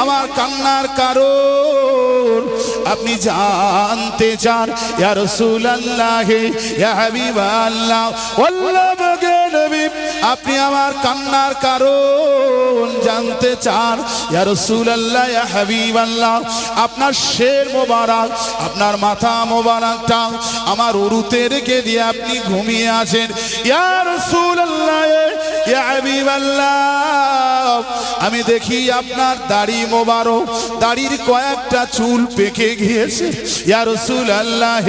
আমার কান্নার কারণ আপনি জানতে চান ইয়া রাসূলুল্লাহ ইয়া হাবিবাল্লাহ আল্লাহ পাকের নবী আপনি আমার কান্নার কারণ জানতে চান ইয়া রাসূলুল্লাহ ইয়া হাবিবাল্লাহ আপনার শের মোবারক আপনার মাথা মোবারকটা আমার উরুতে রেখে দিয়ে আপনি ঘুমিয়ে আছেন ইয়া রাসূলুল্লাহ ইয়া হাবিবাল্লাহ আমি দেখি আপনার দাড়ি মোবারক দাড়ির কয়েকটা চুল পেকে গিয়েছে ইয়া রাসূলুল্লাহ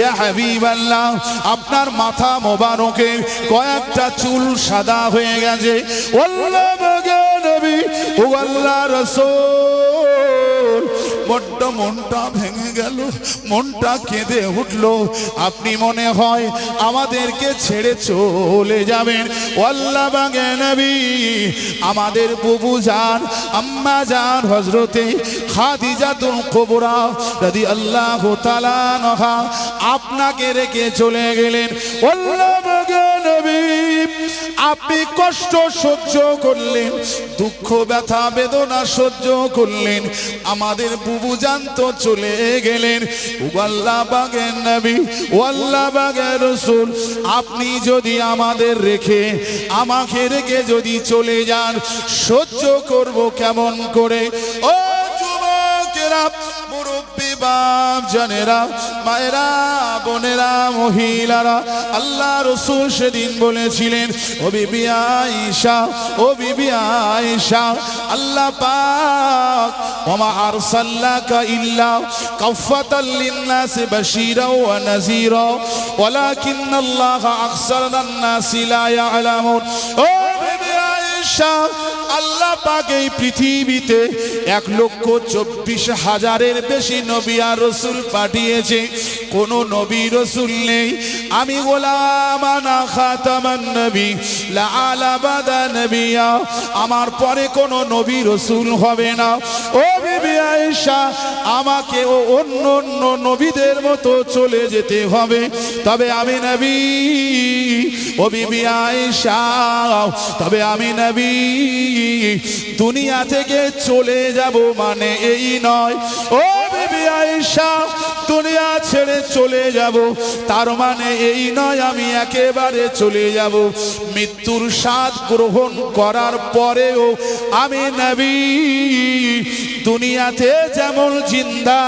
ইয়া হাবিবাল্লাহ আপনার মাথা মোবারকে কয়েকটা চুল সাদা হয়ে গেছে আল্লাহ পাকের নবী ও আল্লাহর রাসূল বড্ড মনটা ভেঙে গেল মনটা কেঁদে উঠলো আপনি মনে হয় আমাদেরকে ছেড়ে চলে যাবেন আল্লাহ পাকের নবী আমাদের বুবু জান আম্মা জান হযরতে খাদিজাতুল কুবরা রাদিয়াল্লাহু তাআলা আনহা আপনাকে রেখে চলে গেলেন আল্লাহ পাকের নবী আপনি কষ্ট সহ্য করলেন দুঃখ ব্যথা বেদনা সহ্য করলেন আমাদের বুবু জান তো চলে গেলেন ও আল্লাহ পাকের নবী ও আল্লাহ পাকের রাসূল আপনি যদি আমাদের রেখে আমাকে রেখে যদি চলে যান সহ্য করব কেমন করে ও যুবকেরা মুরব্বি বাপ জানেরা মায়েরা বোনেরা মহিলারা আল্লাহ রাসূল সেদিন বলেছিলেন ও বিবি আয়েশা ও বিবি আয়েশা আল্লাহ পাক ওমা আরসালনাকা ইল্লা কাফাতাল লিন-নাসি বাশীরা ওয়া নাযীরা ওয়ালাকিন্নাল্লাহা আকসারান নাসি লা ইয়ালামুন ও বিবি আয়েশা আল্লাহ পাক এই পৃথিবীতে 1,24,000-এর বেশি নবী আর রাসূল পাঠিয়েছে কোন নবী রাসূল নেই আমি গোলাম আনা খাতামান নবী লা আলাবাদা নবিয়া আমার পরে কোন নবী রাসূল হবে না ও বিবি আয়েশা আমাকে ও অন্য অন্য নবীদের মতো চলে যেতে হবে তবে আমি নবী ও বিবি আয়েশা তবে আমি নবী দুনিয়া থেকে চলে যাব মানে এই নয় ও বিবি আয়েশা দুনিয়া ছেড়ে চলে যাব তার মানে এই নয় আমি একেবারে চলে যাব মৃত্যুর স্বাদ গ্রহণ করার পরেও আমি নবী দুনিয়াতে যেমন জিন্দা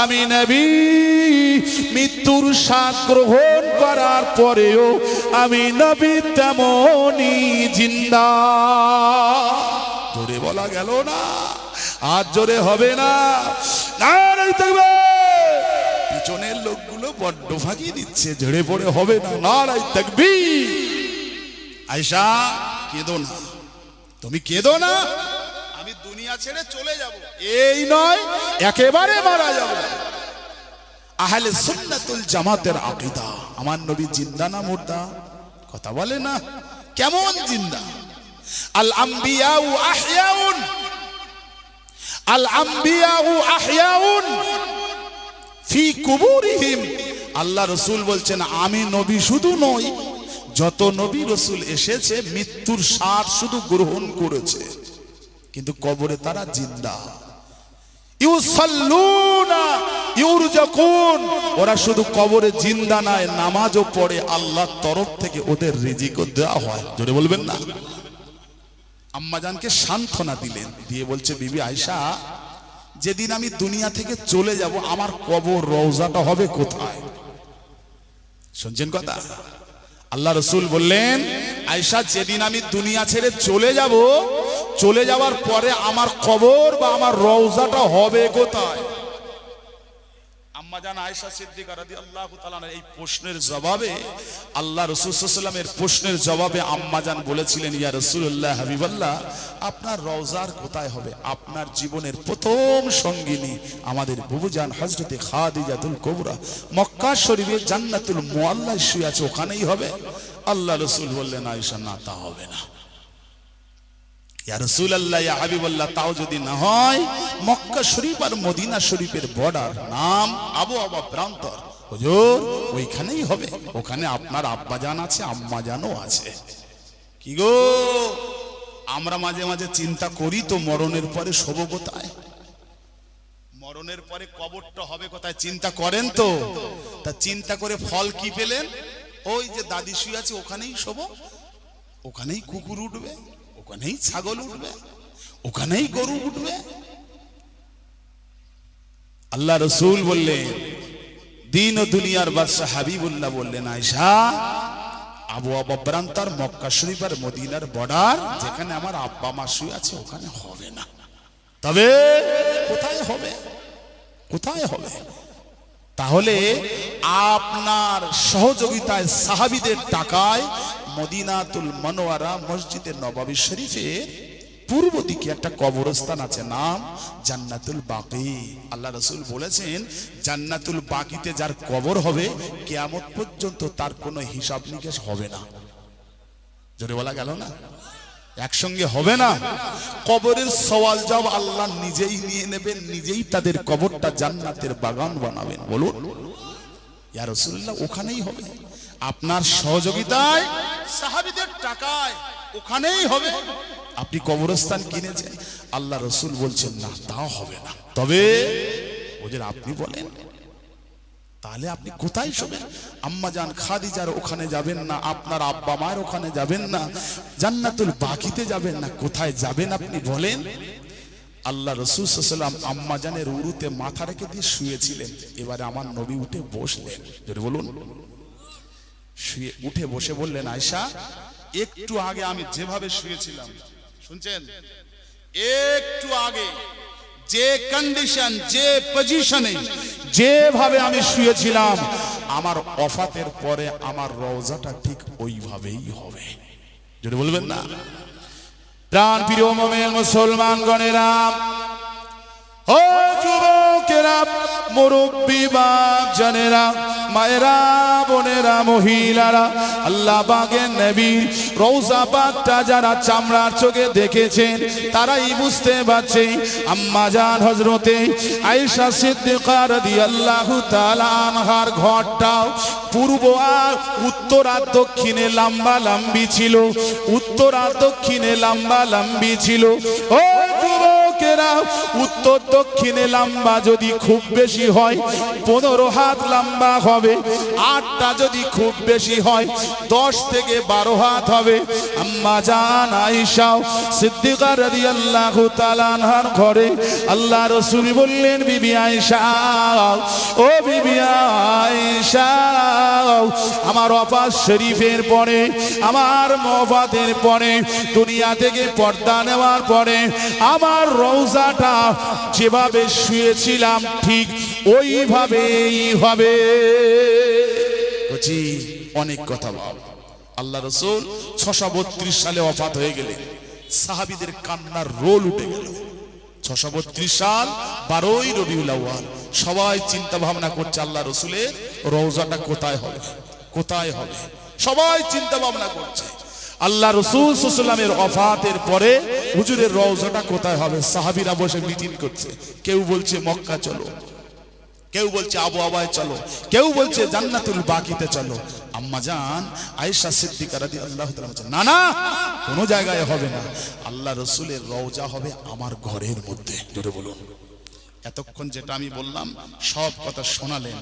আমি নবী মৃত্যুর স্বাদ গ্রহণ করার পরেও আমি নবী তেমনই জিন্দা জোরে বলা গেল না আর জোরে হবে না নারায়ে তাকবীর পিছনের লোকগুলো বড্ড ফাঁকি দিচ্ছে ঝেড়ে পড়ে হবে না নারায়ে তাকবীর আয়েশা কেঁদো না তুমি কেঁদো না আমি দুনিয়া ছেড়ে চলে যাব এই নয় একেবারে মারা যাব আহলে সুন্নাতুল জামাতের আকীদা আমার নবী জিন্দা না মুর্দা কথা বলে না কেমন জিন্দা আল আম্বিয়াউ আহয়াউন আল আম্বিয়াউ আহয়াউন ফি কুবুরিহিম আল্লাহ রাসূল বলছেন আমি নবী শুধু নই যত নবী রাসূল এসেছে মৃত্যুর স্বাদ শুধু গ্রহণ করেছে কিন্তু কবরে তারা জিন্দা ইউসাল্লুনা ইউরজাকুন ওরা শুধু কবরে জিন্দা নয় নামাজও পড়ে আল্লাহর তরফ থেকে ওদের রিজিকও দেওয়া হয় জোরে বলবেন না আম্মাজানকে সান্ত্বনা দিলেন দিয়ে বলছে বিবি আয়েশা যেদিন আমি দুনিয়া থেকে চলে যাব আমার কবর রওজাটা হবে কোথায় শুনছেন কথা আল্লাহ রাসূল বললেন আয়েশা যেদিন আমি দুনিয়া ছেড়ে চলে যাব চলে যাওয়ার পরে আমার কবর বা আমার রওজাটা হবে কোথায় আম্মাজান আয়েশা সিদ্দিকা রাদিয়াল্লাহু তাআলা এই প্রশ্নের জবাবে আল্লাহ রাসূল সাল্লাল্লাহু আলাইহি ওয়াসাল্লামের প্রশ্নের জবাবে আম্মাজান বলেছিলেন ইয়া রাসূলুল্লাহ হাবিবাল্লাহ আপনার রওজার কোথায় হবে আপনার জীবনের প্রথম সঙ্গিনী আমাদের বুবুজান হযরতে খাদিজাতুল কুবরা মক্কা শরীফে জান্নাতুল মুআল্লায় শুয়ে আছে ওখানেই হবে আল্লাহ রাসূল বললেন আয়েশা না তা হবে না ইয়া রাসূলুল্লাহ ইয়া হাবিবাল্লাহ তাও যদি না হয় মক্কা শরীফ আর মদিনা শরীফের বর্ডার নাম আবওয়াবা প্রান্তর হুজুর ওইখানেই হবে ওখানে আপনার আব্বাজান আছে আম্মাজানও আছে কি গো আমরা মাঝে মাঝে চিন্তা করি তো মরণের পরে শোব কোথায়, মরণের পরে কবরটা হবে কোথায়, চিন্তা করেন তো? তা চিন্তা করে ফল কি পেলেন? ওই যে দাদি শুয়ে আছে ওখানেই শোব, ওখানেই কুকুর উঠবে, ওখানেই ছাগল উঠবে, ওখানেই গরু উঠবে। আল্লাহ রসুল বললেন, দিন ও দুনিয়ার বাদশা হাবিবুল্লাহ বললেন, আয়েশা আবু প্রান্তর মক্কা শরীফ আর মদিনার বর্ডার, যেখানে আমার আব্বা মা শুয়ে আছে ওখানে হবে না। তবে কোথায় হবে? কোথায় হবে? তাহলে আপনার সহযোগিতায় সাহাবীদের টাকায় মদিনাতুল মুনাওয়ারা মসজিদে নববী শরীফের পূর্ব দিকে একটা কবরস্থান আছে, নাম জান্নাতুল বাকি। আল্লাহ রাসূল বলেছেন, জান্নাতুল বাকিতে যার কবর হবে কিয়ামত পর্যন্ত তার কোনো হিসাব নিকেশ হবে না। জোরে বলা গেল না? একসঙ্গে হবে না। কবরের সওয়াল জবাব আল্লাহ নিজেই নিয়ে নেবেন, নিজেই তাদের কবরটা জান্নাতের বাগান বানাবেন। বলুন ইয়া রাসূলুল্লাহ, ওখানেই হবে আপনার সহযোগিতায় সাহাবীদের টাকায়, ওখানেই হবে। আপনি কবরস্থান কিনেছেন, আল্লাহ রসুল বলছেন না তাও হবে না। তবে ওদের আপনি বলেন, তাহলে আপনি কোথায় শোবেন? আম্মা জান খাদিজার ওখানে যাবেন না, আপনার আব্বা মায়ের ওখানে যাবেন না, জান্নাতুল বাকিতে যাবেন না, কোথায় যাবেন আপনি বলেন? আল্লাহ রসুল সাল্লাল্লাহু আলাইহি ওয়াসাল্লাম আম্মা জানের উরুতে মাথা রেখে দিয়ে শুয়েছিলেন। এবারে আমার নবী উঠে বসলেন, যদি বলুন, শুয়ে উঠে বসে বললেন, আয়েশা একটু আগে আমি যেভাবে শুয়েছিলাম, শুনছেন, একটু আগে যে কন্ডিশন, যে পজিশনে, যেভাবে আমি শুয়েছিলাম, আমার ওফাতের পরে আমার রওজাটা ঠিক ওইভাবেই হবে। যদি বলবেন না? প্রাণ প্রিয় মুমিন মুসলমানগণেরা, ও যুবকেরা, মুরব্বী বাপ জানেরা, মায়েরা, বোনেরা, মহিলারা, আল্লাহ পাকের নবীর রওজা পাকটা যারা চামড়ার চোখে দেখেছেন তারাই বুঝতে পারছে আম্মা জান হযরতে আয়েশা সিদ্দিকা রাদিয়াল্লাহু তাআলা আনহার ঘরটাও পূর্ব আর উত্তর আর দক্ষিণে লম্বা লম্বি ছিল, উত্তর আর দক্ষিণে লম্বা লম্বি ছিল। ও যুবকেরা, উত্তর দক্ষিণে লম্বা যদি খুব বেশি হয় 15 হাত লম্বা হবে, 8টা যদি খুব বেশি হয় 10 থেকে 12 হাত হবে। আম্মা জান আয়েশা সিদ্দিকা রাদিয়াল্লাহু তাআলা আনহার ঘরে আল্লাহ রাসূল বললেন, বিবি আয়েশা, ও বিবি আয়েশা, আমার ওফাত শরীফের পরে, আমার ওফাতের পরে, দুনিয়া থেকে পর্দা নেওয়ার পরে আমার রওজাটা যেভাবে শুয়েছিলাম ঠিক ওইভাবেই হবে। অনেক কথা বল। আল্লাহ রাসূল 632 সালে ওফাত হয়ে গেলেন, সাহাবীদের কান্নার রোল উঠে গেল। 632 সাল 12ই রবিউল আউয়াল, সবাই চিন্তা ভাবনা করছে আল্লাহ রাসূলের রওজাটা কোথায় হবে, কোথায় হবে, সবাই চিন্তা ভাবনা করছে। আল্লাহ রাসূল সাল্লাল্লাহু আলাইহি ওয়াসাল্লামের ওফাতের পরে হুজুরের রওজাটা কোথায় হবে, সাহাবীরা বসে মিটিং করছে। কেউ বলছে মক্কা চলো, কেউ বলছে আবওয়ায় চলো, কেউ বলছে জান্নাতুল বাকিতে চলো। আম্মা জান আয়েশা সিদ্দিকা রাদিয়াল্লাহু তাআলা বলেন, না না, কোনো জায়গায় হবে না, আল্লাহ রাসূলের রওজা হবে আমার ঘরের মধ্যে। জোরে বলুন। এতক্ষণ যেটা আমি বললাম সব কথা শোনালেন।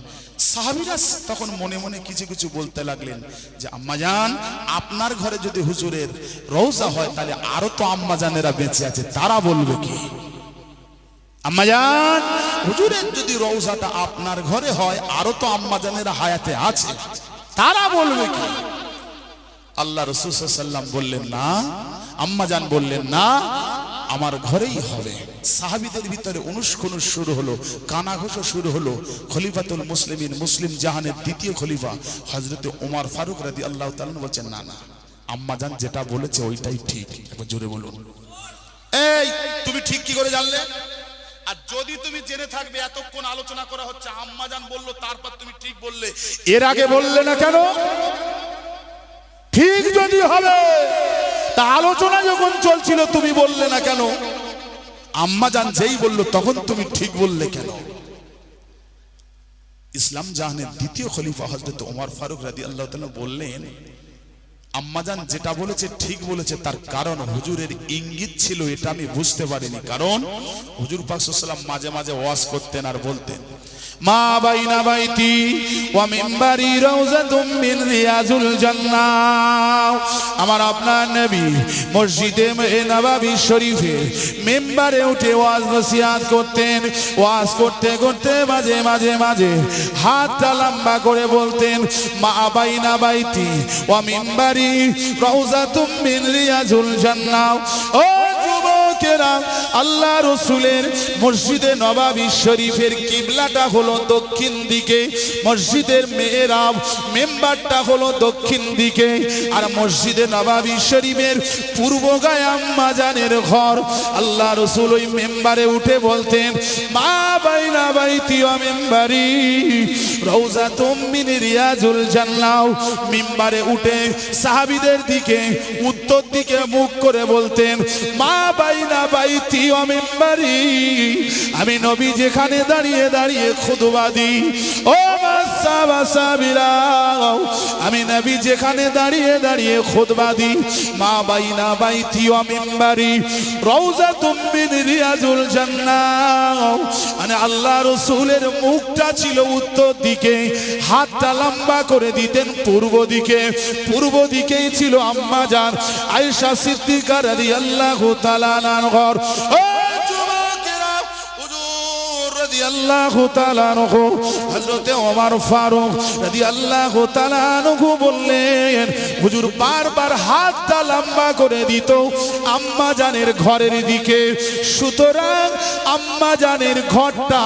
সাহাবীরা তখন মনে মনে কিছু কিছু বলতে লাগলেন যে আম্মা জান, আপনার ঘরে যদি হুজুরের রওজা হয় তাহলে আরো তো আম্মা জানেরা বেঁচে আছে, তারা বলবে কি? আম্মা জান, হুজুরের যদি রওজাটা আপনার ঘরে হয় আরো তো আম্মা জানেরা হায়াতে আছে, তারা বলবে কি? আল্লাহ রাসূল সাল্লাল্লাহু আলাইহি ওয়াসাল্লাম বললেন না, আম্মা জান বললেন না, আমার ঘরেই হবে। সাহাবীদের ভিতরে অনুষ্কুনুষ শুরু হলো, কানাঘোষা শুরু হলো। খলিফাতুল মুসলিমিন, মুসলিম জাহানের দ্বিতীয় খলিফা হযরত ওমর ফারুক রাদিয়াল্লাহু তাআলা বলেছেন, না না, আম্মা জান যেটা বলেছে ওইটাই ঠিক। একবার জোরে বলুন। এই তুমি ঠিক কি করে জানলে? আর যদি তুমি জেনে থাকবে এতক্ষণ আলোচনা করা হচ্ছে, আম্মা জান বললো তারপর তুমি ঠিক বললে, এর আগে বললে না কেন? ঠিক যদি হবে তা আলোচনা যখন চলছিল তুমি বললে না কেন? আম্মা জান যেই বললো তখন তুমি ঠিক বললে কেন? ইসলাম জাহানের দ্বিতীয় খলিফা হযরত ওমর ফারুক রাদিয়াল্লাহু তাআলা বললেন, আম্মাজান যেটা বলেছে ঠিক বলেছে, তার কারণ হুজুরের ইঙ্গিত ছিল, এটা আমি বুঝতে পারিনি। কারণ হুজুর পাক সাল্লাল্লাহু আলাইহি ওয়াসাল্লাম মাঝে মাঝে ওয়াজ করতেন আর বলতেন, মা বাইনা বাইতি ওয়া মিম্বারি রাউযাতুম মিন রিয়াজুল জান্নাহ। আমার আপনার নবী মসজিদে নববী শরীফে মিম্বারে উঠে ওয়াজ নসিহত করতেন। ওয়াজ করতে করতে মাঝে মাঝে মাঝে হাতটা লম্বা করে বলতেন, মা বাইনা বাইতি ওয়া মিম্বারি রাউযাতুম মিন রিয়াজুল জান্নাহ। ও যুবকেরা, আল্লাহ রাসূলের মসজিদে নববী শরীফের কিবলাটা হলো দক্ষিণ দিকে, মসজিদের মেহরাব মেম্বারটা হলো দক্ষিণ দিকে, আর মসজিদে নববী শরীফের পূর্ব গায়ে আম্মা জানের ঘর। আল্লাহ রাসূল ওই মেম্বারে উঠে বলতেন, মা বাইনা বাইতি ওয়া মিম্বারি রাউযাতুম মিন রিয়াজুল জান্নাহ। মিম্বারে উঠে সাহাবীদের দিকে উত্তর দিকে মুখ করে বলতেন, মা বাইনা বাইতি ওয়া মিম্বারি, আমি নবী যেখানে দাঁড়িয়ে দাঁড়িয়ে খুতবা দিই, ও সাহাবারা, আমি নবী যেখানে দাঁড়িয়ে দাঁড়িয়ে খুতবা দিই, মা বাইনা বাইতি ওয়া মিম্বারি রাউযাতুম মিন রিয়াজুল জান্নাহ। মানে আল্লাহ রাসূলের মুখটা ছিল উত্তর দিকে, হাতটা লম্বা করে দিতেন পূর্ব দিকে। পূর্ব দিকেই ছিল আম্মা জান আয়েশা সিদ্দিকা রাদিয়াল্লাহু তাআলা আনহার ঘর। ও যুবকেরা, হুজুর রাদিয়াল্লাহু তাআলা আনহু, হযরতে ওমর ফারুক রাদিয়াল্লাহু তাআলা আনহু বললেন, হুজুর বারবার হাতটা লম্বা করে দিত আম্মা জানের ঘরের দিকে। সুতরাং আম্মা জানের ঘরটা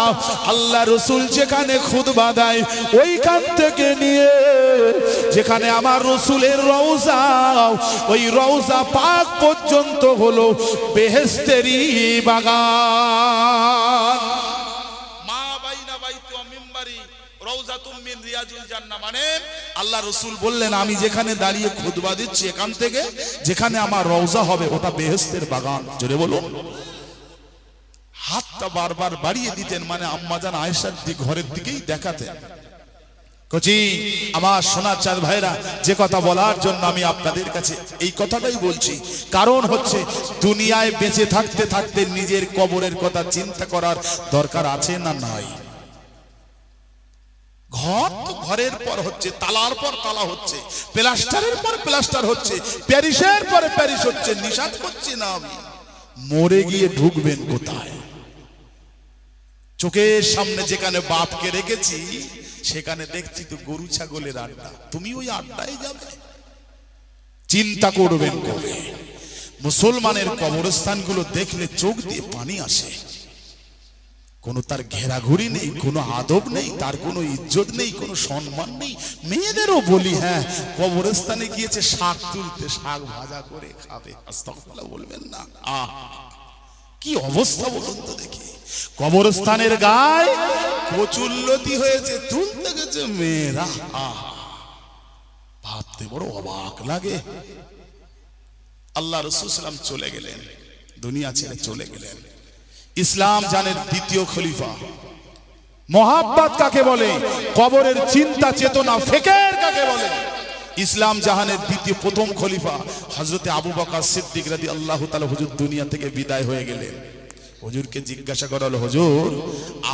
আল্লাহ রাসূল যেখানে খুতবা দেয় ওইখান থেকে নিয়ে যেখানে আমার রাসূলের রওজা, ওই রওজা পাক পর্যন্ত হলো বেহেশতেরই বাগান। মা বাইনা বাইতি ওয়া মিম্বারি রাউযাতুম মিন রিয়াজুল জান্নাহ, মানে আল্লাহ রাসূল বললেন, আমি যেখানে দাঁড়িয়ে খুতবা দিচ্ছি এখান থেকে যেখানে আমার রওজা হবে ওটা বেহেশতের বাগান। জোরে বলুন। হাতটা বারবার বাড়িয়ে দিতেন, মানে আম্মাজান আয়েশার ঘরের দিকেই দেখাতেন। কচি আমার সোনার চাঁদ ভাইরা, যে কথা বলার জন্য আমি আপনাদের কাছে এই কথাটাই বলছি, কারণ হচ্ছে দুনিয়ায় বেঁচে থাকতে থাকতে নিজের কবরের কথা চিন্তা করার দরকার আছে না নাই? ঘর তো ঘরের পর হচ্ছে, তালার পর তালা হচ্ছে, প্লাস্টারের পর প্লাস্টার হচ্ছে, প্যারিসের পরে প্যারিস হচ্ছে। নিষাদ করছি না আমি, মরে গিয়ে ঢুকবেন কোথায়? চোখের সামনে যেখানে বাপকে রেখেছি সেখানে দেখছি তো গরু ছাগলের আড্ডা, তুমি ওই আড্ডায় যাবে? চিন্তা করবেন কবে? মুসলমানের কবরস্থানগুলো দেখলে চোখ দিয়ে পানি আসে। কোনো তার ঘেরাঘুরি নেই, কোনো আদব নেই, তার কোনো ইজ্জত নেই, কোনো সম্মান নেই। মেয়েদেরও বলি, হ্যাঁ কবরস্থানে গিয়েছে শাক তুলতে, শাক ভাজা করে খাবে। আস্তাগফিরুল্লাহ বলবেন না? কি অবস্থা বলুন তো দেখি। কবরস্থানের গায়ে কচুল্লতি হয়েছে, তুলতে গেছে মেয়েরা। ভাবতে বড় অবাক লাগে। আল্লাহ রাসূল সাল্লাল্লাহু আলাইহি ওয়াসাল্লাম চলে গেলেন, দুনিয়া ছেড়ে চলে গেলেন। ইসলাম জানের দ্বিতীয় খলিফা। মোহাব্বত কাকে বলে? কবরের চিন্তা চেতনা ফিকির কাকে বলে? ইসলাম জাহানের দ্বিতীয় প্রথম খলিফা হযরতে আবু বকর সিদ্দিক রাদিয়াল্লাহু তাআলা হুজুর দুনিয়া থেকে বিদায় হয়ে গেলেন। হুজুরকে জিজ্ঞাসা করা হলো, হুজুর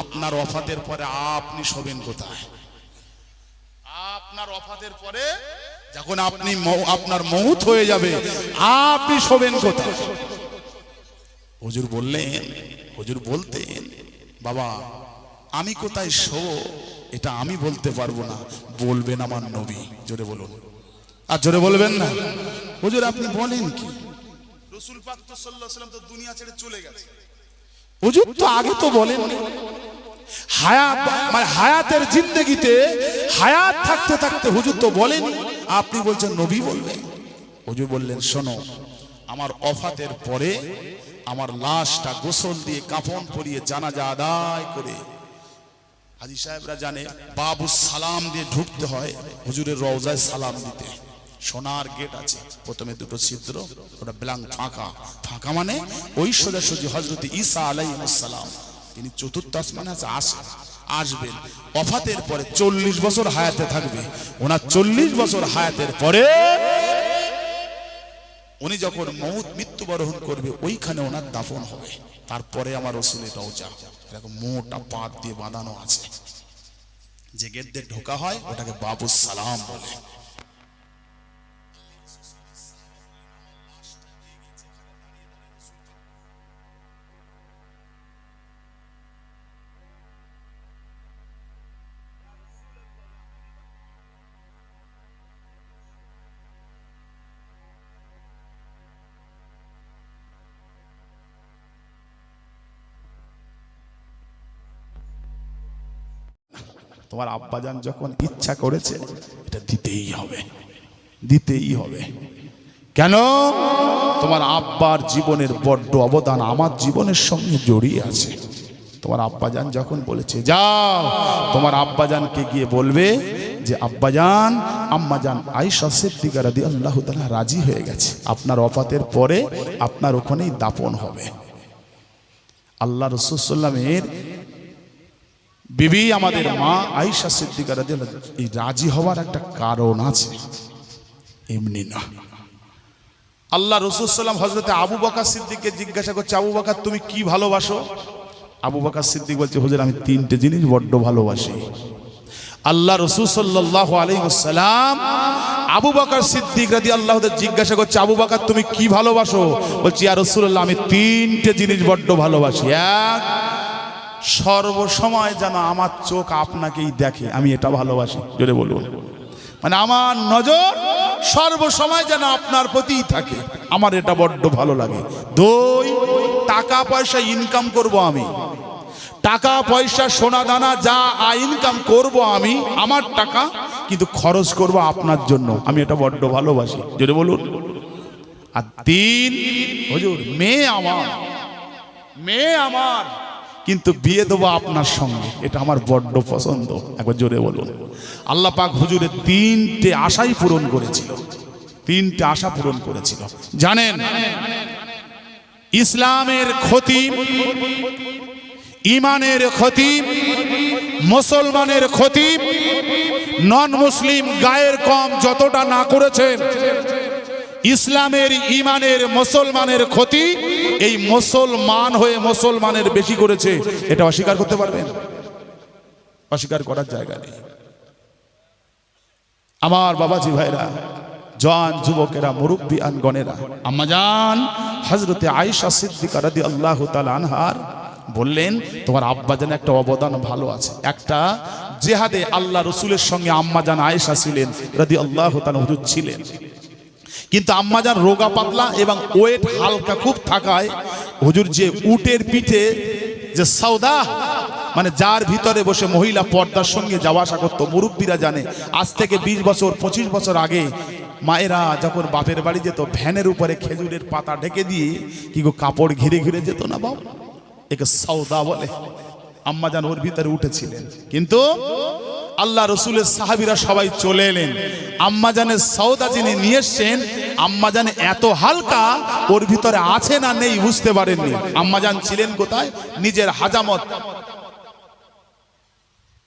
আপনার ওফাতের পরে আপনি শোবেন কোথায়? আপনার ওফাতের পরে যখন আপনার মউত হয়ে যাবে আপনি শোবেন কোথায়? হুজুর বললেন, হুজুর বলতেন, বাবা আমি কোথায় শোবো এটা আমি বলতে পারবো না, বলবেন আমার নবী। জোরে বলুন। আর জোরে বলবেন না? হুজুর আপনি বলেন কি? রাসূল পাক সাল্লাল্লাহু আলাইহি ওয়াসাল্লাম তো দুনিয়া ছেড়ে চলে গেছে। হুজুর তো আগে তো বলেন হায়াত, মানে হায়াতের জিন্দেগিতে হায়াত থাকতে থাকতে হুজুর তো বলেন, আপনি বলছেন নবী বলবেন। হুজুর বললেন, শোনো আমার ওফাতের পরে আমার লাশটা গোসল দিয়ে কাফন পরিয়ে জানাজা আদায় করে, হাজী সাহেবরা জানে বাবু সালাম দিয়ে ঢুকতে হয় হুজুরের রওজায় সালাম দিতে। সোনার গেট আছে, প্রথমে দুটো ছিদ্র, ওটা ব্ল্যাঙ্ক ফাঁকা। ফাঁকা মানে ওই সোজাসুজি হযরত ঈসা আলাইহিস সালাম তিনি চতুর্থ আসমানে আসবেন। ওফাতের পরে 40 বছর হায়াতে থাকবে। ওনার 40 বছর হায়াতের পরে উনি যখন মৃত্যুবরণ করবে ওইখানে ওনার দাফন হবে। তারপরে আমার রসুলের রওজা এরকম মোটা পাত দিয়ে বাঁধানো আছে, যে গেট দিয়ে ঢোকা হয় ওটাকে বাবুস সালাম বলে। তোমার আব্বাজান যখন ইচ্ছা করেছে এটা দিতেই হবে, দিতেই হবে। কেন? তোমার আব্বার জীবনের বড্ড অবদান আমার জীবনের সঙ্গে জড়িয়ে আছে। তোমার আব্বাজান যখন বলেছে যাও, তোমার আব্বাজানকে গিয়ে বলবে যে আব্বাজান আম্মাজান আয়েশা সিদ্দিকা রাদিয়াল্লাহু তাআলা রাজি হয়ে গেছে, আপনার ওফাতের পরে আপনার ওখানেই দাফন হবে। আল্লাহ রাসূল সাল্লাল্লাহু আলাইহি ওয়াসাল্লামের বিবি আমাদের মা আয়েশা সিদ্দিকা রাদিয়াল্লাহু এই রাজি হওয়ার একটা কারণ আছে, এমনি না। আল্লাহ রাসূল সাল্লাল্লাহু হযরতে আবু বকর সিদ্দিককে জিজ্ঞাসা করছে, আবু বকর তুমি কি ভালোবাসো? আবু বকর সিদ্দিক বলছে হুজুর আমি তিনটে জিনিস বড্ড ভালোবাসি। আল্লাহ রাসূল সাল্লাল্লাহু আলাইহি ওয়াসাল্লাম আবু বকর সিদ্দিক রাদিয়াল্লাহু তাআলা জিজ্ঞাসা করছে, আবু বকর তুমি কি ভালোবাসো? বলছি ইয়া রাসূলুল্লাহ আমি তিনটে জিনিস বড্ড ভালোবাসি। এক, সর্বসময় যেন আমার চোখ আপনাকেই দেখে, আমি এটা ভালোবাসি। জোরে বলুন। মানে আমার নজর সর্বসময় যেন আপনার প্রতিই থাকে, আমার এটা বড্ড ভালো লাগে। দুই, টাকা পয়সা ইনকাম করব আমি, টাকা পয়সা সোনা দানা যা ইনকাম করব আমি, আমার টাকা কিন্তু খরচ করব আপনার জন্য, আমি এটা বড্ড ভালোবাসি। জোরে বলুন। আর তিন, হুজুর মেয়ে আমার, মেয়ে আমার কিন্তু বিয়ে দেবো আপনার সঙ্গে, এটা আমার বড্ড পছন্দ। একবার জোরে বলুন। আল্লাহ পাক হুজুরের তিনটে আশাই পূরণ করেছিল, তিনটে আশা পূরণ করেছিল। জানেন ইসলামের খতিব, ইমানের খতিব, মুসলমানের খতিব, নন মুসলিম গায়ের কম যতটা না করেছেন, ইসলামের ইমানের মুসলমানের ক্ষতি এই মুসলমান হয়ে মুসলমানের বেশি করেছে, এটা অস্বীকার করতে পারবেন? অস্বীকার করার জায়গা নেই। আমার বাবাজি ভাইরা, জওয়ান যুবকেরা, মুরব্বী আনগণেরা, আম্মাজান হযরতে আয়েশা সিদ্দিকা রাদিয়াল্লাহু তাআলা আনহার বললেন তোমার আব্বাজান একটা অবদান ভালো আছে। একটা জিহাদে আল্লাহ রাসূলের সঙ্গে আম্মাজান আয়েশা ছিলেন রাদিয়াল্লাহু তাআলা হুজুর ছিলেন, কিন্তু আম্মাজান রোগা পাতলা এবং ওয়েট হালকা খুব থাকায় হুজুর যে উটের পিঠে যে সওদা, মানে যার ভিতরে বসে মহিলা পর্দার সঙ্গে যাওয়া আসা করতো, মুরব্বীরা জানে আজ থেকে 20 বছর 25 বছর আগে মায়েরা যখন বাপের বাড়ি যেত ভ্যানের উপরে খেজুরের পাতা ঢেকে দিয়ে কি গো কাপড় ঘিরে ঘিরে যেত না বাবা, একে সওদা বলে। আম্মাজান ওর ভিতরে উঠেছিলেন, কিন্তু আল্লাহ রসুলের সাহাবীরা সবাই চলে এলেন, আম্মাজানের সওদা যিনি নিয়ে এসছেন আম্মাজান এত হালকা ওর ভিতরে আছে না নেই বুঝতে পারেননি। আম্মাজান ছিলেন কোথায়? নিজের হাজামত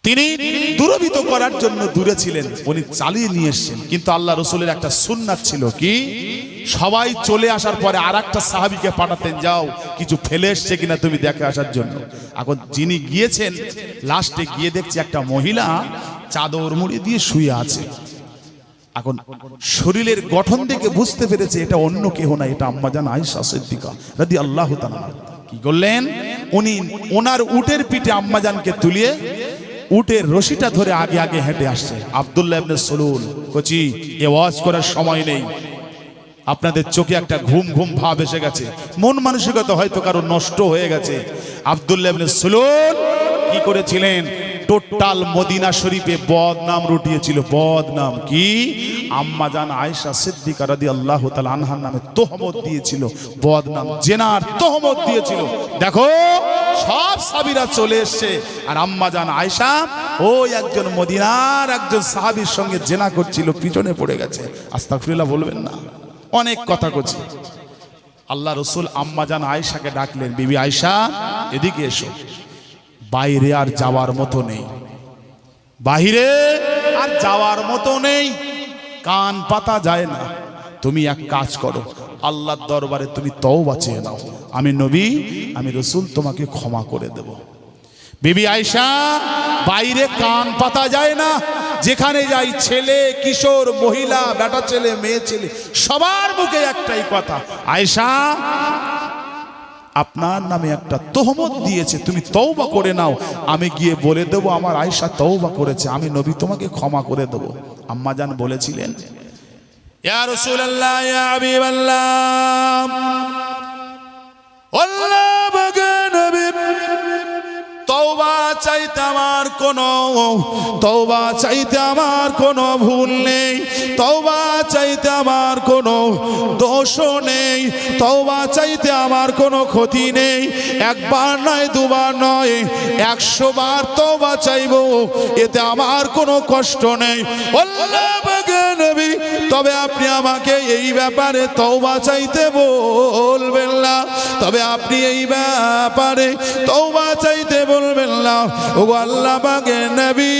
তিনি দূরীভূত করার জন্য দূরে ছিলেন, উনি চালিয়ে নিয়ে এসছেন। কিন্তু আল্লাহ রসুলের একটা সুন্নাত ছিল কি, সবাই চলে আসার পরে আরেকটা সাহাবীকে পাঠাতেন, যাও কিছু ফেলে এসছে কিনা তুমি দেখে আসার জন্য। এখন যিনি গিয়েছেন লাস্টে গিয়ে দেখছে একটা মহিলা চাদর মুড়ি দিয়ে শুয়ে আছে। এখন শরীরের গঠন দেখে বুঝতে পেরেছে এটা অন্য কেহ না, এটা আম্মাজান আয়েশা সিদ্দিকা রাদিয়াল্লাহু তাআলা। কি করলেন উনি? ওনার উটের পিঠে আম্মাজানকে তুলিয়ে উটের রশিটা ধরে আগে আগে হেঁটে আসছে। আব্দুল্লাহ ইবনে সুলুল কোচি এ ওয়াজ করার সময় নেই, আপনাদের চোখে একটা ঘুম ঘুম ভাব এসে গেছে, মন মানসিকতা হয়তো কারো নষ্ট হয়ে গেছে। আব্দুল্লাহ ইবনে সুলুল কি করেছিলেন? টোটাল মদিনা শরীফে বদনাম রটিয়েছিল। বদনাম কি? আম্মাজান আয়েশা সিদ্দিকা রাদিয়াল্লাহু তাআলা আনহার নামে তোহমত দিয়েছিল, বদনাম জেনার তোহমত দিয়েছিল। দেখো সব সাহাবীরা চলে এসছে আর আম্মাজান আয়েশা ওই একজন মদিনার একজন সাহাবীর সঙ্গে জেনা করছিল, পিছনে পড়ে গেছে। আস্তাগফিরুল্লাহ বলবেন না, অনেক কথা করছি। আল্লাহ রসুল আম্মাজান আয়েশাকে ডাকলেন, বিবি আয়েশা এদিকে এসো, বাইরে আর যাওয়ার মতো নেই, বাহিরে আর যাওয়ার মতো নেই, কান পাতা যায় না। তুমি এক কাজ করো, আল্লাহর দরবারে তুমি তওবা চেয়ে নাও, আমি নবী, আমি রসুল তোমাকে ক্ষমা করে দেব। বিবি আয়েশা, বাইরে কান পাতা যায় না, যেখানে যাই ছেলে কিশোর মহিলা বেটা ছেলে মেয়ে ছেলে সবার মুখে একটাই কথা, আয়েশা আপনার নামে একটা তোহমত দিয়েছে, তুমি তওবা করে নাও, আমি গিয়ে বলে দেব আমার আয়েশা তওবা করেছে, আমি নবী তোমাকে ক্ষমা করে দেব। আম্মা জান বলেছিলেন, ইয়া রাসূলুল্লাহ, ইয়া হাবিবাল্লাহ, আল্লাহ পাকের নবী, তওবা চাইতে আমার কোনো ভুল নেই, তওবা চাইতে আমার কোনো দোষ নেই, তওবা চাইতে আমার কোনো ক্ষতি নেই। একবার নয় দুবার নয় 100 বার তওবা চাইবো, এতে আমার কোনো কষ্ট নেই। আল্লাহ পাকের নবী, তবে আপনি আমাকে এই ব্যাপারে তওবা চাইতে বলবেন না, তবে আপনি এই ব্যাপারে তওবা চাইতে বলবেন না। ওগো আল্লাহ পাকের নবী,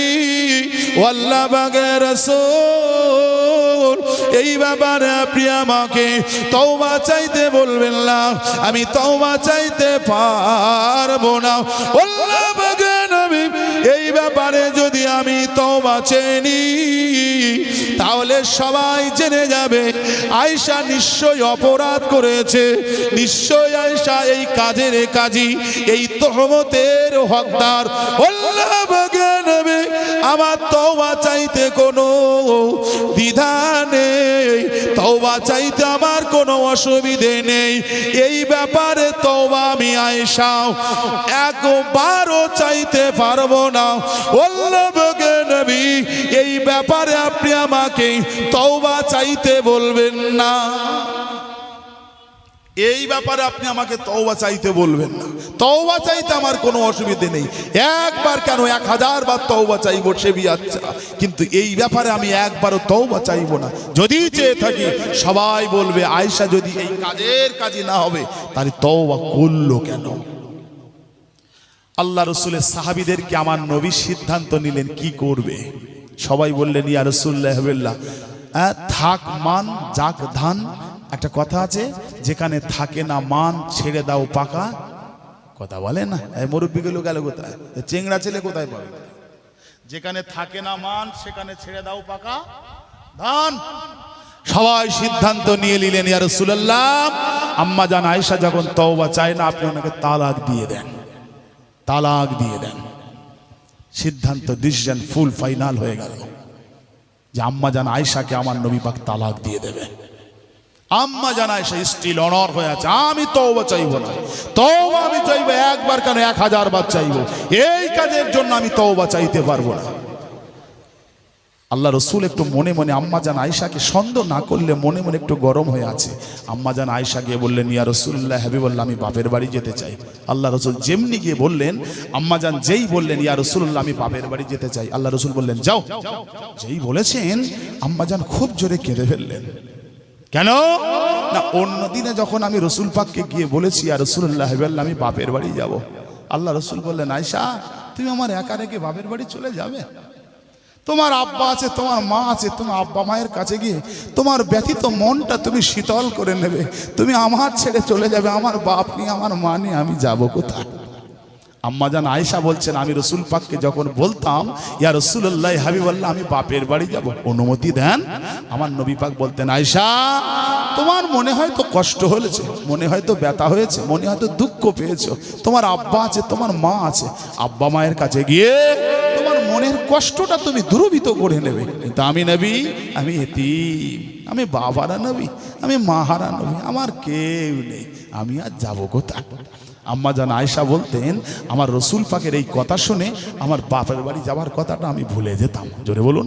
ও আল্লাহ পাকের রাসূল, এই ব্যাপারে আপনি আমাকে তওবা চাইতে বলবেন না, আমি তওবা চাইতে পারবো না। আল্লাহ পাকের নবী, এই ব্যাপারে যদি আমি তওবা চাইনি তাহলে সবাই জেনে যাবে আয়েশা নিশ্চয়ই অপরাধ করেছে, নিশ্চয়ই আয়েশা এই কাজের কাজী, এই তহমতের হকদার। আল্লাহ পাকের নবী, আমার তওবা চাইতে কোনো দ্বিধা নেই, তওবা চাইতে আমার কোনো অসুবিধে নেই। এই ব্যাপারে তওবা আমি আয়েশা একবারও চাইতে পারবো না। আল্লাহ পাকের নবী, এই ব্যাপারে আপনি আমাকে তওবা চাইতে বলবেন না, এই ব্যাপারে আপনি আমাকে তওবা চাইতে বলবেন না। তওবা চাইতে আমার কোনো অসুবিধে নেই, একবার কেন 1000 বার তওবা চাইবো সে বিয়াচ্ছা, কিন্তু এই ব্যাপারে আমি একবারও তওবা চাইবো না। যদি চেয়ে থাকি সবাই বলবে আয়েশা যদি এই কাজের কাজই না হবে তাহলে তওবা করলো কেন। আল্লাহ রসুলের সাহাবীদেরকে আমার নবী সিদ্ধান্ত নিলেন কি করবে। সবাই বললেন ইয়া রাসূলুল্লাহ, থাক মান যাক ধান, একটা কথা আছে, যেখানে থাকে না মান ছেড়ে দাও পাকা, কথা বলে না, এই মুরব্বিগুলো গেল কোথায়, চেংড়া ছেলে কোথায় পাবে। যেখানে থাকে না মান সেখানে ছেড়ে দাও পাকা ধান। সবাই সিদ্ধান্ত নিয়ে নিলেন ইয়া রাসূলুল্লাহ, আম্মা জান আয়েশা যখন তওবা চায় না, আপনি ওনাকে তালাক দিয়ে দেন, তালাক দিয়ে দেন। সিদ্ধান্ত ডিসিশন ফুল ফাইনাল হয়ে গেল যে আম্মা জান আয়েশাকে আমার নবী পাক তালাক দিয়ে দেবে। আম্মা জান আয়েশা স্টিল অনর হয়ে আছে, আমি তওবা চাইবো না, তওবা আমি চাইবো একবার কেন 1000 বার চাইবো, এই কাজের জন্য আমি তওবা চাইতে পারবো না। আল্লাহ রসুল একটু মনে মনে আম্মা জান আয়েশাকে সন্দেহ না করলে মনে মনে একটু গরম হয়ে আছে। আম্মা জান আয়েশা গিয়ে বললেন ইয়া রাসূলুল্লাহ, হাবিবাল্লাহ, আমি বাপের বাড়ি যেতে চাই। আল্লাহ রসুল যেমনি গিয়ে বললেন, আম্মা জান যেই বললেন ইয়া রাসূলুল্লাহ আমি বাপের বাড়ি যেতে চাই, আল্লাহ রসুল বললেন যাও। যেই বলেছেন আম্মা জান খুব জোরে কেঁদে ফেললেন। কেন না, অন্য দিনে যখন আমি রসুল পাককে গিয়ে বলেছি ইয়া রাসূলুল্লাহ, হাবিবাল্লাহ, আমি বাপের বাড়ি যাব, আল্লাহ রসুল বললেন আয়েশা তুমি আমার একা রেখে বাপের বাড়ি চলে যাবে? তোমার আব্বা আছে, তোমার মা আছে, তোমার আব্বা মায়ের কাছে গিয়ে তোমার ব্যথিত মনটা তুমি শীতল করে নেবে, তুমি আমার ছেড়ে চলে যাবে, আমার বাপ নিয়ে আমার মা নিয়ে আমি যাব কোথায়? আম্মা জান আয়েশা বলছেন আমি রসুল পাককে যখন বলতাম ইয়া রাসূলুল্লাহ, হাবিবাল্লাহ, আমি বাপের বাড়ি যাব, অনুমতি দেন, আমার নবী পাক বলতেন আয়েশা তোমার মনে হয়তো কষ্ট হয়েছে, মনে হয়তো ব্যথা হয়েছে, মনে হয়তো দুঃখ পেয়েছো, তোমার আব্বা আছে, তোমার মা আছে, আব্বা মায়ের কাছে গিয়ে তোমার মনের কষ্টটা তুমি দূরীভূত করে নেবে। কিন্তু আমি নবী, আমি এতিম, আমি বাবারা নবী, আমি মাহারা নবী, আমার কেউ নেই, আমি আর যাবো কোথায়? আম্মা জান আয়েশা বলতেন আমার রসুল পাকের এই কথা শুনে আমার বাপের বাড়ি যাওয়ার কথাটা আমি ভুলে যেতাম। জোরে বলুন,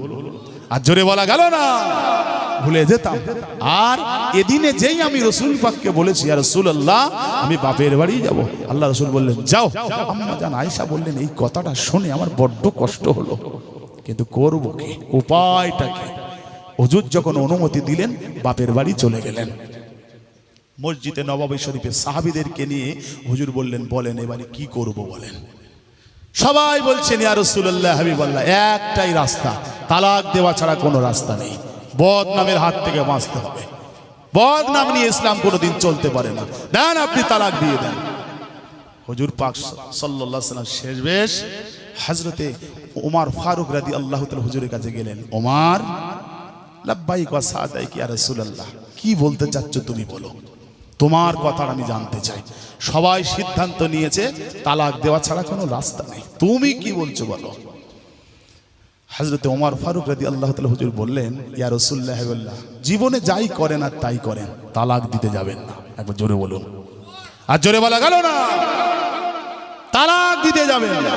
আর জোরে বলা গেল না, ভুলে যেতাম। আর এদিনে যেই আমি রসুল পাককে বলেছি ইয়া রাসূলুল্লাহ আমি বাপের বাড়ি যাব, আল্লাহ রসুল বললেন যাও। আম্মা জান আয়েশা বললেন এই কথাটা শুনে আমার বড্ড কষ্ট হলো, কিন্তু করবো কি, উপায়টা কি? হুজুর যখন অনুমতি দিলেন বাপের বাড়ি চলে গেলেন। মসজিদে নববী শরীফে সাহাবীদেরকে নিয়ে হুজুর বললেন বলেন এবারে কি করব বলেন। সবাই বলছেন ইয়া রাসূলুল্লাহ, হাবিবাল্লাহ, একটাই রাস্তা, তালাক দেওয়া ছাড়া কোনো রাস্তা নেই, বদনামের হাত থেকে বাঁচতে হবে, বদনাম নিয়ে ইসলাম কোনোদিন চলতে পারে না। দেন আপনি তালাক দিয়ে দেন। হুজুর পাক সাল্লাল্লাহু আলাইহি ওয়াসাল্লাম শেষবেশ হযরতে ওমর ফারুক রাদিয়াল্লাহু তাআলা হুজুরের কাছে গেলেন। ওমর, লাব্বাইক ওয়া সাদাইক ইয়া রাসূলুল্লাহ, কি বলতে চাচ্ছ তুমি বলো, তোমার কথা আমি জানতে চাই। সবাই সিদ্ধান্ত নিয়েছে তালাক দেওয়া ছাড়া কোনো রাস্তা নেই, তুমি কি বলছো বলো। হযরতে ওমর ফারুক রাদিয়াল্লাহু তাআলা হুজুর বললেন, ইয়া রাসূলুল্লাহ, জীবনে যাই করেন আর তাই করেন, তালাক দিতে যাবেন না। একবার জোরে বলুন। আর জোরে বলা গেল না, তালাক দিতে যাবেন না।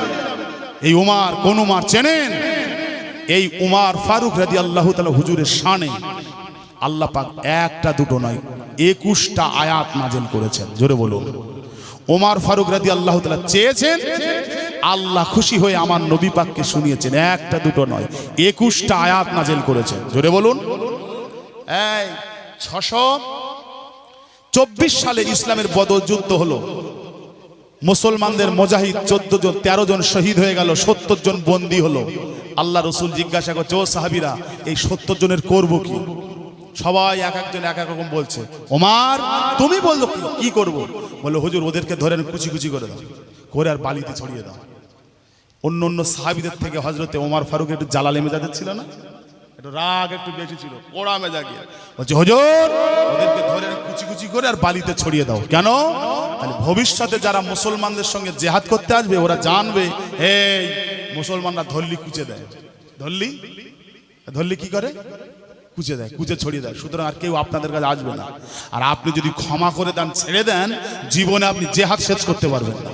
এই উমর কোন উমর চেনেন? এই উমর ফারুক রাদিয়াল্লাহু তাআলা হুজুরের শানে আল্লাহ পাক একটা দুটো নয় 21টা আয়াত নাযিল করেছেন। জোরে বলুন। ওমর ফারুক রাদিয়াল্লাহু তাআলা চেয়েছেন, আল্লাহ খুশি হয়ে আমার নবী পাককে শুনিয়েছেন। একটা দুটো নয় 21টা আয়াত নাযিল করেছেন। জোরে বলুন। এই 624 সালে ইসলামের বদর যুদ্ধ হলো। মুসলমানদের মুজাহিদ 14 জন, 13 জন শহীদ হয়ে গেল, 70 জন বন্দী হলো। আল্লাহ রসুল জিজ্ঞাসা করছে, ও সাহাবীরা, এই 70 জনের করব কি? সবাই এক একজন এক এক রকম বলছে। ওমর, তুমি বললো কি করব? বললো, হুজুর ওদেরকে ধরে কুচি কুচি করে দাও, করে আর বালিতে ছড়িয়ে দাও। অন্য অন্য সাহাবীদের থেকে হযরতে ওমর ফারুক একটু জালালে মেজাজের ছিল না, একটু রাগ একটু বেশি ছিল, কোড়া মেজাজে বলছে, হুজুর ওদেরকে ধরে কুচি কুচি করে আর বালিতে ছড়িয়ে দাও। কেন? তাহলে ভবিষ্যতে যারা মুসলমানদের সঙ্গে জিহাদ করতে আসবে ওরা জানবে, এই মুসলমানরা ধরলি কুচে দেয়, ধরলি ধরলি কি করে? কুচে দেয়, কুচে ছড়িয়ে দেয়। সুতরাং আর কেউ আপনাদের কাছে আসবে না। আর আপনি যদি ক্ষমা করে দেন, ছেড়ে দেন, জীবনে আপনি জিহাদ শেষ করতে পারবেন না।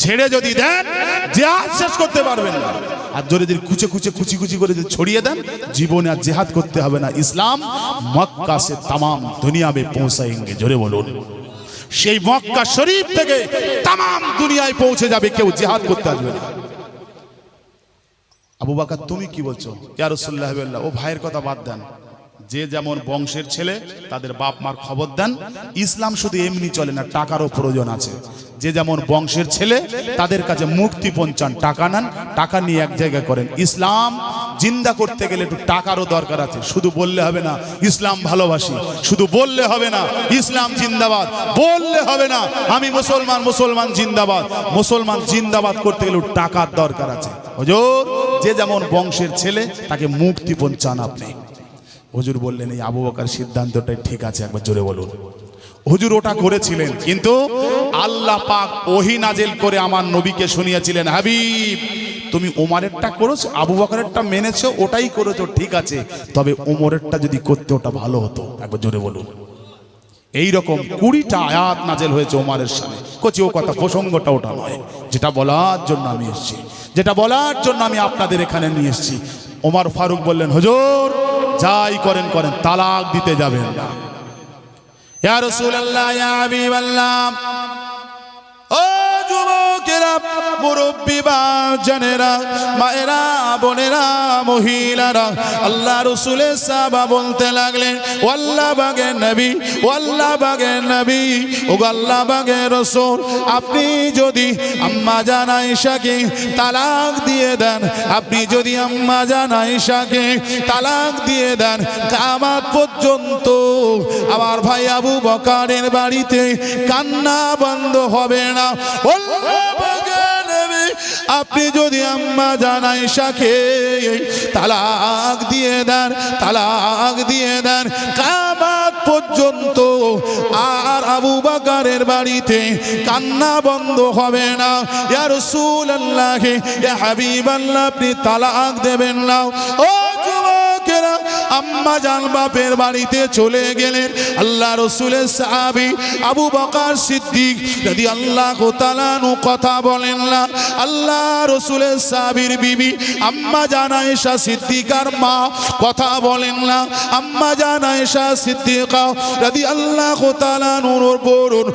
ছেড়ে যদি দেন, জিহাদ শেষ করতে পারবেন না। আর যদি কুচে কুচে কুচি কুচি করে যদি ছড়িয়ে দেন, জীবনে আর জিহাদ করতে হবে না। ইসলাম মক্কা সে তামাম দুনিয়া মে পৌঁছাएंगे। জোরে বলুন। সেই মক্কা শরীফ থেকে তামাম দুনিয়ায় পৌঁছে যাবে, কেউ জিহাদ করতে আসবে না। আবু বকর, তুমি কি বলছো? ইয়া রাসূলুল্লাহ, ও ভাইয়ের কথা বাদ দেন, যে যেমন বংশের ছেলে তাদের বাপ মার খবর দেন। ইসলাম শুধু এমনি চলে না, টাকারও প্রয়োজন আছে। যে যেমন বংশের ছেলে তাদের কাছে মুক্তি পৌঁছান, টাকা নেন, টাকা নিয়ে এক জায়গায় করেন। ইসলাম জিন্দা করতে গেলে একটু টাকারও দরকার আছে। শুধু বললে হবে না ইসলাম ভালোবাসি, শুধু বললে হবে না ইসলাম জিন্দাবাদ, বললে হবে না আমি মুসলমান, মুসলমান জিন্দাবাদ। মুসলমান জিন্দাবাদ করতে গেলে টাকার দরকার আছে। হুজুর, যে যেমন বংশের ছেলে তাকে মুক্তি পৌঁছান আপনি। হুজুর বললেন, এই আবু বকর সিদ্ধান্তটাই ঠিক আছে। একবার জোরে বলুন। হুজুর ওটা করেছিলেন, কিন্তু আল্লাহ পাক ওহী নাজিল করে আমার নবীকে শুনিয়েছিলেন, হাবিব তুমি ওমরেরটা করেছো, আবু বকরেরটা মেনেছো, ওটাই করেছো ঠিক আছে, তবে ওমরেরটা যদি করতে ওটা ভালো হতো। একবার জোরে বলুন। এইরকম 20টা আয়াত নাজিল হয়েছে ওমরের শানে। কচি ও কথা, প্রসঙ্গটা ওটা নয়, যেটা বলার জন্য আমি এসেছি, যেটা বলার জন্য আমি আপনাদের এখানে নিয়ে এসেছি। ওমর ফারুক বললেন, হুজুর যাই করেন করেন, তালাক দিতে যাবেন না। ইয়া রাসূলুল্লাহ, ইয়া হাবিবাল্লাহ, ও যুবকেরা, মুরব্বি বাজানেরা, মায়েরা, বোনেরা, মহিলারা, আল্লাহ রাসূলের সাহাবা বলতে লাগলেন, ও আল্লাহ বাগের নবী, ও আল্লাহ বাগের নবী, ও আল্লাহ বাগের রাসূল, আপনি যদি আম্মা জান আয়েশাকে তালাক দিয়ে দেন, আপনি যদি আম্মা জান আয়েশাকে তালাক দিয়ে দেন, কিয়ামত পর্যন্ত আমার ভাই আবু বকরের বাড়িতে কান্না বন্ধ হবে না। আপনি যদি আম্মা জান আয়েশাকে তালাক দিয়ে দেন, তালাক দিয়ে দেন, কিয়ামত পর্যন্ত আর আবু বকরের বাড়িতে কান্না বন্ধ হবে না। ইয়া রাসূলুল্লাহ, ইয়া হাবিবাল্লাহ, আপনি তালাক দেবেন না। ও যুবকেরা, আম্মা জান বাপের বাড়িতে চলে গেলেন। আল্লাহ রাসূলের সাহাবী আবু বকর সিদ্দিক রাদিয়াল্লাহু তাআলা আনহু কথা বলেন না। আল্লাহ রাসূলের সাহাবীর বিবি আম্মা জান আয়েশা সিদ্দিকার মা কথা বলেন না। আম্মা জান আয়েশা সিদ্দিকা রাদিয়াল্লাহু তাআলা আনহুর বরুন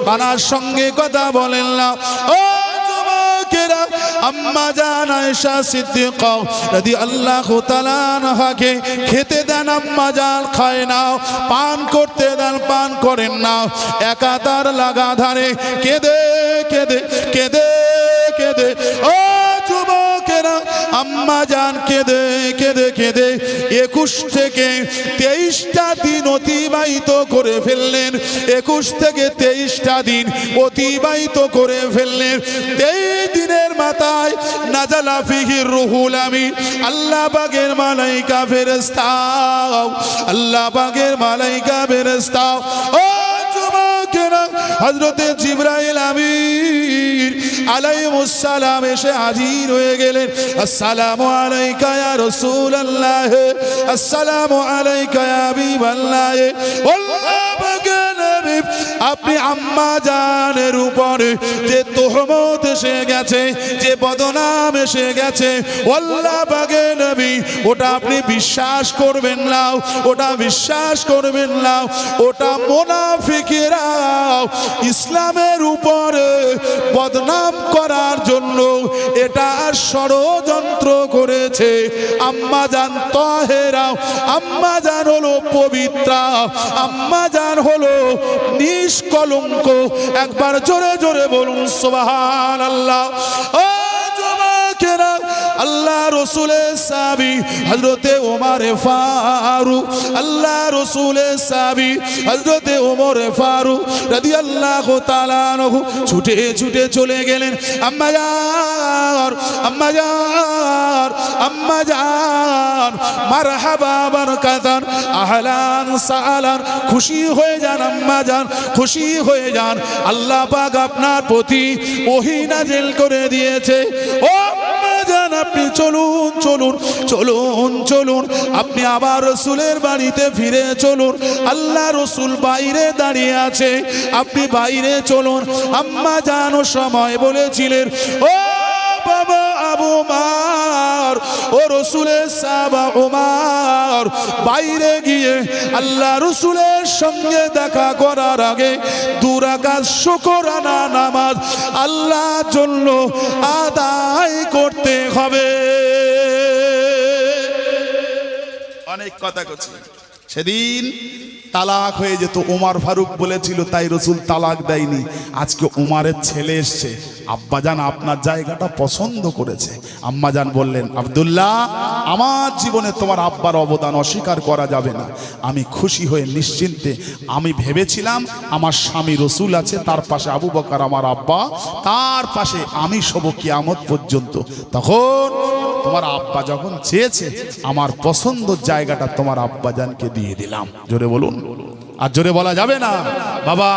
বানার সঙ্গে কথা বলেন না। ও যুবকেরা, আম্মা জান আয়েশা সিদ্দিকা রাদিয়াল্লাহু তাআলা আনহাকে খেতে দেন, আম্মা জান খায় না, পান করতে দেন, পান করেন না। একাতার লাগাধারে কেঁদে কেঁদে কেঁদে কেঁদে, ও যুবকেরা, আম্মা জান কেঁদে কেঁদে কেঁদে 21 থেকে 23টা দিন অতিবাহিত করে ফেললেন। 21 থেকে 23টা দিন অতিবাহিত করে ফেললেন। 23 দিনের মাথায় নাজালা ফিহি রুহুল আমিন, আল্লাহ পাকের মালাইকা ফেরেশতা, আল্লাহ পাকের মালাইকা ফেরেশতা ও যুবকেরা, হযরতে জিবরাইল আমিন আলাইহিস সালাম এসে হাজির হয়ে গেলেন। আসসালামু আলাইকা ইয়া রাসূলুল্লাহ, আসসালামু আলাইকা ইয়া হাবিবাল্লাহ। আল্লাহ পাকের নবী, আপনি আম্মা জানের উপরে যে তোহমত এসে গেছে, যে বদনাম এসে গেছে, আল্লাহ পাকের নবী ওটা আপনি বিশ্বাস করবেন না, ওটা বিশ্বাস করবেন না। ওটা মুনাফিকরা ইসলামের উপরে বদনাম করার জন্য এটা ষড়যন্ত্র করেছে। আম্মা জান তাহেরা, আম্মা জান হলো পবিত্রা, আম্মা জান হলো নিষ্কলঙ্ক। একবার জোরে জোরে বলুন সুবহানাল্লাহ। ও যুবকেরা, আল্লাহ রসুলের সাহাবী হযরতে ওমর ফারুক, আল্লাহ রসুলের সাহাবী হযরতে ওমর ফারুক রাদিয়াল্লাহু তাআলা আনহু ছুটে ছুটে চলে গেলেন। আম্মা জান, আম্মা জান, আম্মা জান, মারহাবা বারাকাতান, আহলান সাহলান, খুশি হয়ে যান আম্মা জান, খুশি হয়ে যান। আল্লাহ পাক আপনার প্রতি ওহী নাযিল করে দিয়েছে। ও আপনি চলুন চলুন চলুন চলুন, আপনি আবার রসুলের বাড়িতে ফিরে চলুন। আল্লাহ রসুল বাইরে দাঁড়িয়ে আছে, আপনি বাইরে চলুন। আম্মা জানো সময় বলেছিলেন, ও বাবা আবু উমার, ও রসুলের সাহাবা উমার বাইরে গিয়ে আল্লাহ রসুলের সঙ্গে দেখা করার আগে 2 রাকাত শুকরানা নামাজ আল্লাহর জন্য আদায় করতে হবে। অনেক কথা করছি। সেদিন তালাক হয়ে যেত, ওমর ফারুক বলেছিল তাই রসুল তালাক দেয়নি। আজকে ওমরের ছেলে এসছে, আব্বাজান আপনার জায়গাটা পছন্দ করেছে। আম্মাজান বললেন, আব্দুল্লাহ, আমার জীবনে তোমার আব্বার অবদান অস্বীকার করা যাবে না। আমি খুশি হয়ে নিশ্চিন্তে, আমি ভেবেছিলাম আমার স্বামী রসুল আছে, তার পাশে আবু বকর আমার আব্বা, তার পাশে আমি শোব কিয়ামত পর্যন্ত। তখন তোমার আব্বা যখন চেয়েছে, আমার পছন্দের জায়গাটা তোমার আব্বাজানকে দিয়ে দিলাম। জোরে বলুন। আর জোরে বলা যাবে না। বাবা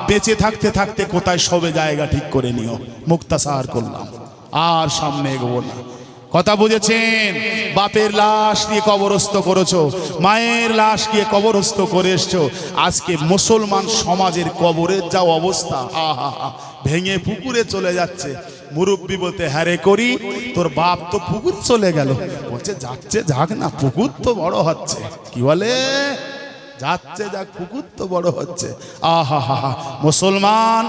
বেঁচে থাকতে থাকতে কোথায় সবে জায়গা ঠিক করে নিও। মুক্তাসার করলাম, আর সামনে এগোবো না। কথা বুঝেছেন? বাপের লাশ নিয়ে কবরস্থ করেছো, মায়ের লাশ নিয়ে কবরস্থ করে এসছো। আজকে মুসলমান সমাজের কবরের যা অবস্থা, আহা, ভেঙে পুকুরে চলে যাচ্ছে। মুরব্বী বলতে, হ্যারে করি, তোর বাপ তো পুকুর চলে গেল। বলছে যাচ্ছে যাক না, পুকুর তো বড় হচ্ছে। কি বলে? যাচ্ছে যাক, পুকুর তো বড় হচ্ছে। আহা হা হা, মুসলমান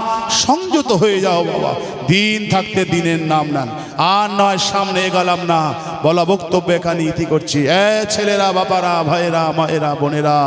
সংযত হয়ে যাও বাবা। দিন থাকতে দিনের নাম নেন, আর নয় সামনে এগালাম না। বলা বক্তব্য এখানে ইতি করছি। ছেলেরা, বাবারা, ভাইয়েরা, মায়েরা, বোনেরা।